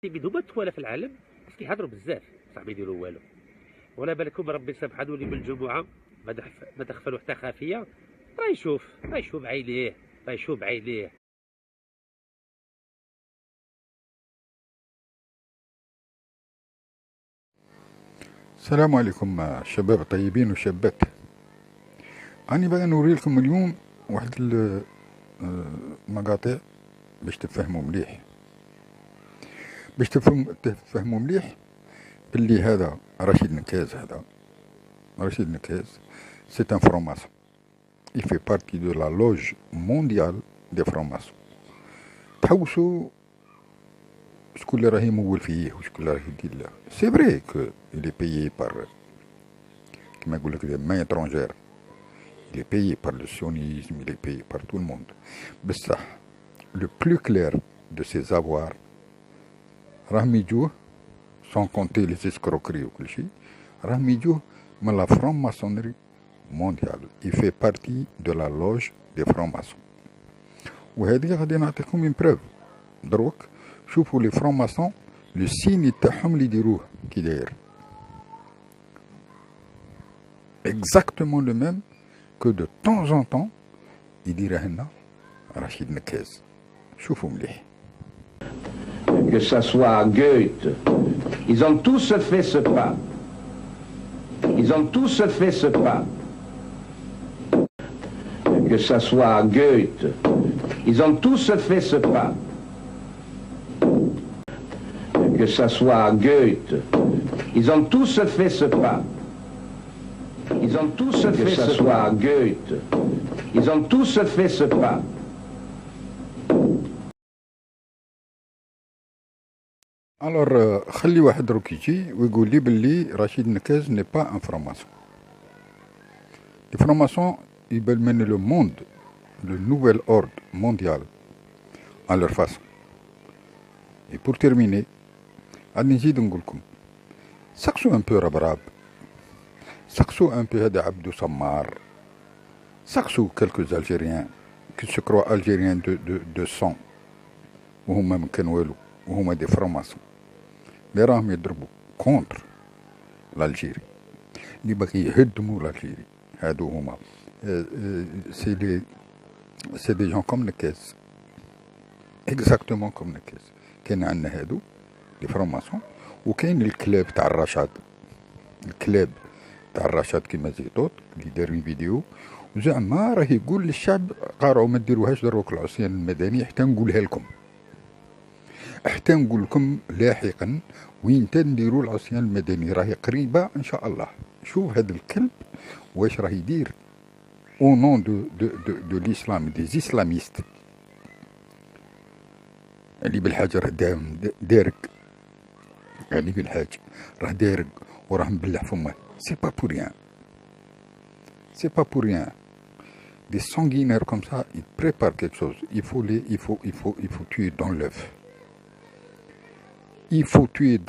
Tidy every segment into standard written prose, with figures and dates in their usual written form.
كيبيدوا هما التوالا في العالم بس كيهضروا بزاف صاحبي يديروا والو. ولا بالكم ربي سبحانه لي بالجمعه ما تخفلوا حتى خافيه. غيشوف عينيه. السلام عليكم شباب طيبين وشابات. أنا بغي نوري لكم اليوم واحد المقاطع باش تفهموا مليح باللي هذا رشيد نكاز. c'est un franc-maçon. Il fait partie de la loge mondiale des francs-maçons. تحوسوا شكون اللي راهي يمول فيه وشكون اللي راهي يدير له. سي فري كو il est payé par كما يقول لك des mains étrangères. Il est payé par le sionisme, il est payé par tout le monde. بصح le plus clair de ses avoirs راهم يجوه sans compter les escroqueries وكل شيء راهم يجوه من la franc-maçonnerie mondiale. Il fait partie de la loge des francs-maçons. وهذه غادي نعطيكم une preuve. دروك شوفوا les francs-maçons le signe تاعهم اللي يديروه كي داير exactement le même que de temps en temps يديره لنا رشيد نكاز. شوفوا مليح. Que ça soit Goethe, ils ont tous fait ce pas. Que ça soit Goethe, ils ont tous fait ce pas. Que ça soit Goethe, ils ont tous fait ce pas. Alors خلي واحد دروك يجي ويقول لي باللي رشيد نكاز n'est pas un franc-maçon. Les francs-maçons ils veulent mener le monde, le nouvel ordre mondial à leur façon. Et pour terminer غادي نزيد نقول لكم سقسوا un peu ربراب، سقسوا un peu هذا عبدو سمار، سقسوا quelques Algériens qui se croient Algériens de sang وهما ما كان والو وهما دي فرماسون اللي راهم يضربوا كونتر l'Algérie اللي باغي يهدموا l'Algérie. هادو هما سي دي جون كوم نكاز اكزاكتومون كوم نكاز. كاين عندنا هادو لي فرماسون وكاين الكلاب تاع الرشاد كيما زيتوت اللي دارين فيديو وزعما راه يقول للشعب قارعوا ما ديروهاش دروك العصيان المدني حتى نقولها لكم، حتى نقول لكم لاحقا وين تنديروا العصيان المدني راهي قريبه ان شاء الله. شوف هذا الكلب واش راه يدير او نون دو الاسلام دي اسلاميست اللي بالحاجه راه دارك يعني بالحاج راه دارك وراه مبلع فمه. C'est pas pour rien. Des sanguinaires comme ça, ils préparent quelque chose. Il faut tuer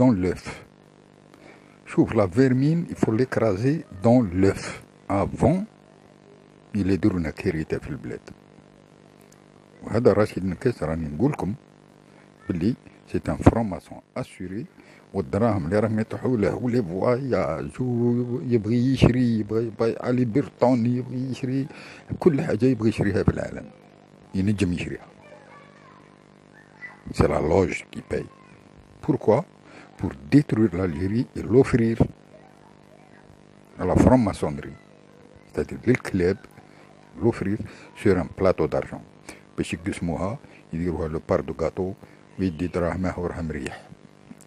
dans l'œuf. Chouf la vermine, il faut l'écraser dans l'œuf. Avant, il est dur كارثة في البلاد. وهذا رشيد نكاس راني نقول لكم باللي c'est un franc-maçon assuré. والدراهم اللي راهم يطيحوا له ولي فواياج يبغي يشري يبغي علي برطون يبغي يشري كل حاجه يبغي يشريها في العالم ينجم يشريها. C'est la loge qui paye. Pourquoi? Pour détruire l'Algérie et l'offrir à la franc-maçonnerie, c'est-à-dire le club, l'offrir sur un plateau d'argent باش يقسموها يديروها لو بار دو غاتو ويدي دراهمه وراه مريح.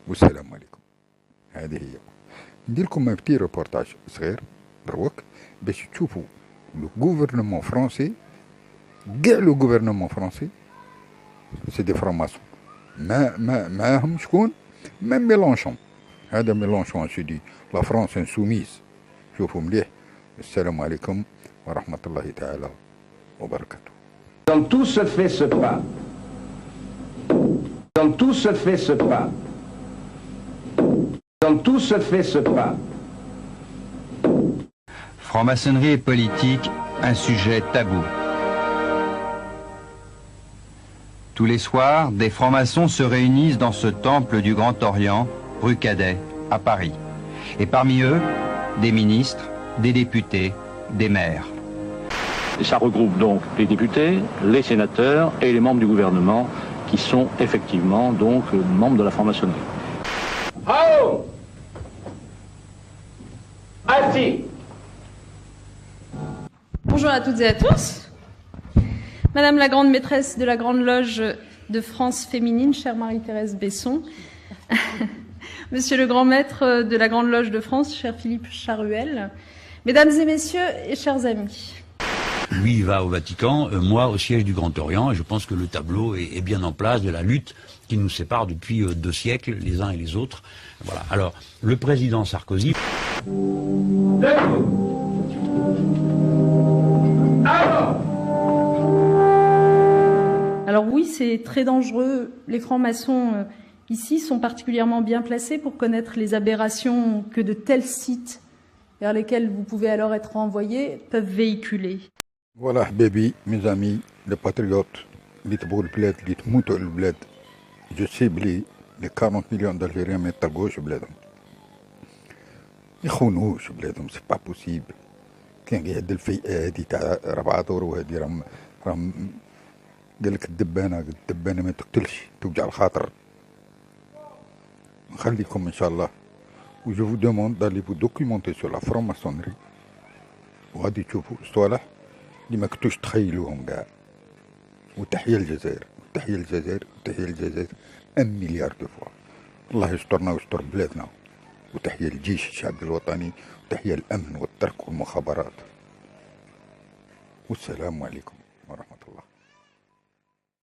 والسلام عليكم. هذه هي ندير لكم un petit reportage صغير دروك باش تشوفوا لو gouvernement français كاع لو gouvernement français سي دي فراماسون. معاهم شكون؟ ميم ميلونشون. هذا ميلونشون سيدي لا فرونس انسوميز. شوفوا مليح. السلام عليكم ورحمة الله تعالى وبركاته. Ils ont tous fait ce pas. Franc-maçonnerie et politique, un sujet tabou. Tous les soirs, des francs-maçons se réunissent dans ce temple du Grand Orient, rue Cadet, à Paris. Et parmi eux, des ministres, des députés, des maires. Ça regroupe donc les députés, les sénateurs et les membres du gouvernement qui sont effectivement donc membres de la franc-maçonnerie. Oh! Assis! Bonjour à toutes et à tous. Madame la grande maîtresse de la Grande Loge de France féminine, chère Marie-Thérèse Besson. Monsieur le grand maître de la Grande Loge de France, cher Philippe Charuel. Mesdames et messieurs et chers amis. Lui, il va au Vatican, moi au siège du Grand Orient, et je pense que le tableau est bien en place de la lutte qui nous sépare depuis 2 siècles, les uns et les autres. Voilà. Alors, le président Sarkozy... Alors oui, c'est très dangereux. Les francs-maçons ici sont particulièrement bien placés pour connaître les aberrations que de tels sites vers lesquels vous pouvez alors être envoyés peuvent véhiculer. Voilà, baby, mes amis, les patriotes, les تبغوا البلاد اللي تموتوا البلاد. Je sais بلي les 40 millions d'Algériens ما يطلقوش بلادهم. يخونوش بلادهم، سي با بوسيبل. كاين غير هاد الفئة هادي تاع 4 دور وهادي راهم قال لك الدبانة ما تقتلش، توجع الخاطر. نخليكم إن شاء الله. و je vous demande d'aller vous documenter sur la franc-maçonnerie. وغادي تشوفوا صوالح اللي ما كنتوش تخيلوهم كاع. وتحية الجزائر، وتحية الجزائر، وتحية الجزائر 1 مليار دو فوا. الله يسترنا ويستر بلادنا. وتحية الجيش الشعبي الوطني، وتحية الأمن والترك والمخابرات. والسلام عليكم.